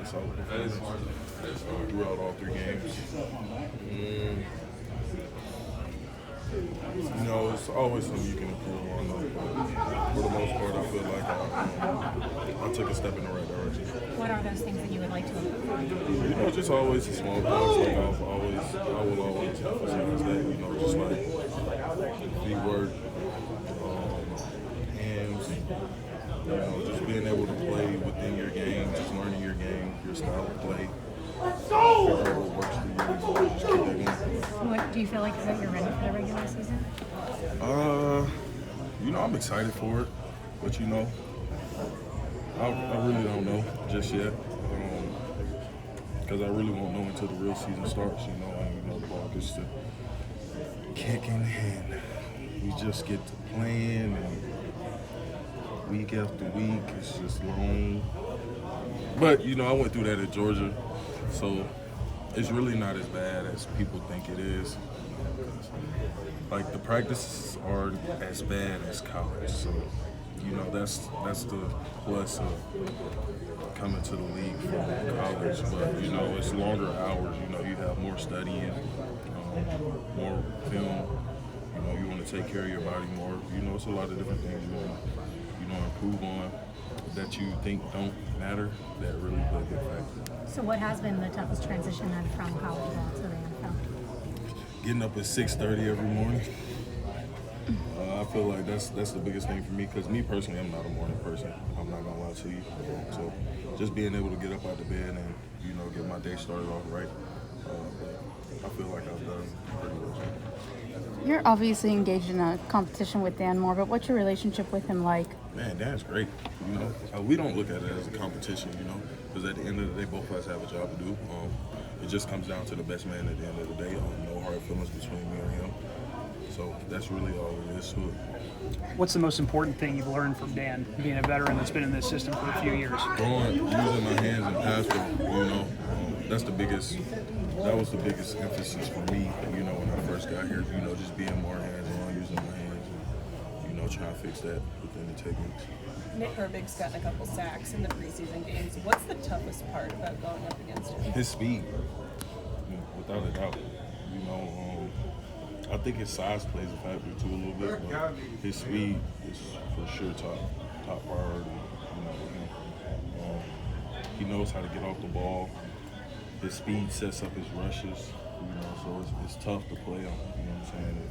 solid performance throughout all 3 games. You know, it's always something you can improve on, though. But for the most part, I feel like I took a step in the right direction. What are those things that you would like to improve on? You know, just always the small things. Like I will always emphasize that. You know, just like feet work, hands. You know, just being able to play within your game, just learning your game, your style of play. Figure out what works for you. Just keep that going. What do you feel like that you're ready for the regular season? You know, I'm excited for it, but you know, I really don't know just yet, because I really won't know until the real season starts. You know, and you know the ball gets to kicking, and we just get to playing, and week after week it's just long. But you know, I went through that at Georgia, so it's really not as bad as people think it is. Like the practices aren't as bad as college, so you know that's the plus of coming to the league from college. But you know it's longer hours. You know you have more studying, more film. You know you want to take care of your body more. You know it's a lot of different things you want to improve on that you think don't matter that really play a big factor. So what has been the toughest transition then from college ball to the NFL? Getting up at 6:30 every morning. I feel like that's the biggest thing for me, because me personally, I'm not a morning person. I'm not gonna lie to you. So just being able to get up out of bed and you know get my day started off right. But I feel like I've done pretty well. You're obviously engaged in a competition with Dan Moore, but what's your relationship with him like? Man, Dan's great. You know, we don't look at it as a competition. You know, because at the end of the day, both of us have a job to do. It just comes down to the best man at the end of the day. No hard feelings between me and him. So that's really all it is to it. What's the most important thing you've learned from Dan, being a veteran that's been in this system for a few years? Using my hands and passing, you know, that's the biggest. That was the biggest emphasis for me, you know, when I first got here. You know, just being more hands-on, using my hands, and you know, trying to fix that within the techniques. Nick Herbig's gotten a couple sacks in the preseason games. What's the toughest part about going up against him? His speed, without a doubt. You know, I think his size plays a factor too a little bit, but his speed is for sure top priority. You know, with him. He knows how to get off the ball. His speed sets up his rushes. You know, so it's tough to play on. You know what I'm saying?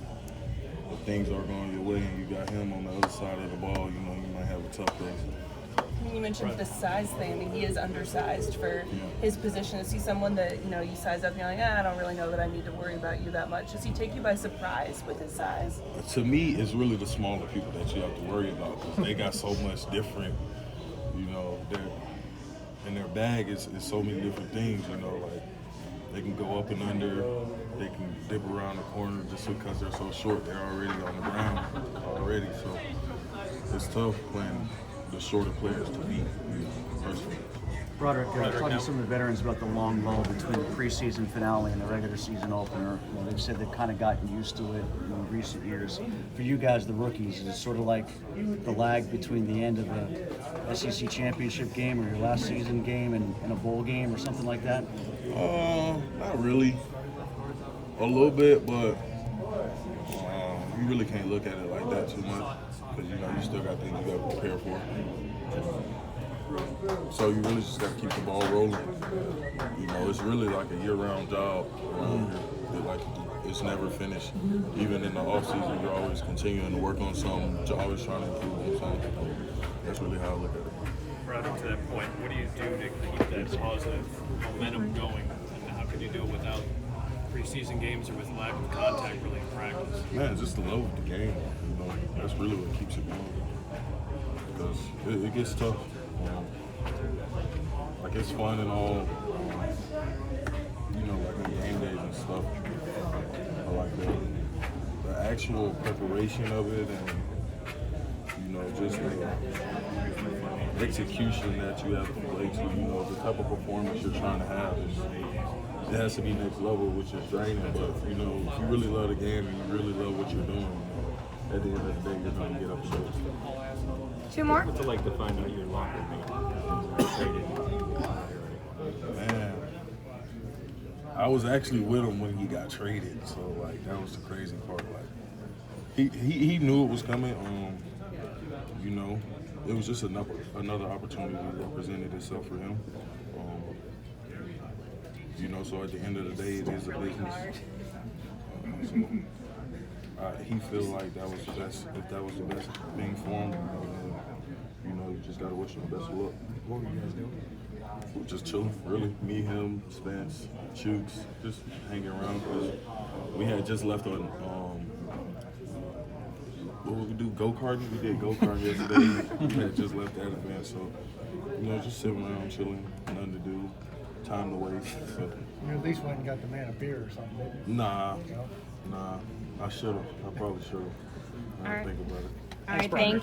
If things are going your way and you got him on the other side of the ball, you know, you might have a tough day. You mentioned the size thing. I mean, he is undersized for his position. Is he someone that, you know, you size up and you're like, I don't really know that I need to worry about you that much? Does he take you by surprise with his size? To me, it's really the smaller people that you have to worry about, because they got so much different, you know, in their bag is so many different things, you know, like they can go up and under, they can dip around the corner just because they're so short, they're already on the ground already, so it's tough playing the shorter players to beat, you know, personally. Broderick, talking to some of the veterans about the long lull between the preseason finale and the regular season opener. You know, they've said they've kind of gotten used to it in recent years. For you guys, the rookies, is it sort of like the lag between the end of the SEC championship game or your last season game and a bowl game or something like that? Not really. A little bit, but you really can't look at it like that too much, because you know you still got things you got to prepare for. So you really just got to keep the ball rolling. You know, it's really like a year-round job around here. Like it's never finished. Even in the off season, you're always continuing to work on something. You're always trying to improve on something. That's really how I look at it. Right to that point, what do you do to keep that positive momentum going? And how can you do it without preseason games or with lack of contact really in practice? Man, just the love of the game. You know, that's really what keeps it going. Because it gets tough. Like it's fun and all, you know, like on game days and stuff. I like the actual preparation of it, and you know, just the execution that you have to play to. You know, the type of performance you're trying to have it has to be next level, which is draining. But you know, if you really love the game and you really love what you're doing, at the end of the day, you're going to get up and do it. Two more? What's it like to find out your locker mate is traded? I was actually with him when he got traded, so like that was the crazy part. Like he knew it was coming. You know, it was just another opportunity that presented itself for him. You know, so at the end of the day, it is a business. He feel like that was the best. If that was the best thing for him, you know, you just gotta wish him the best of luck. What were you guys doing? We're just chilling, really. Me, him, Spence, Chooks, just hanging around. Cause we had just left on. What would we do? Go-karting? We did go-kart yesterday. We had just left that event, so you know, just sitting around, chilling, nothing to do, time to waste. So. You at least went and got the man a beer or something, didn't you? Nah. I should have. I probably should have. I didn't think about it. All right, thank you.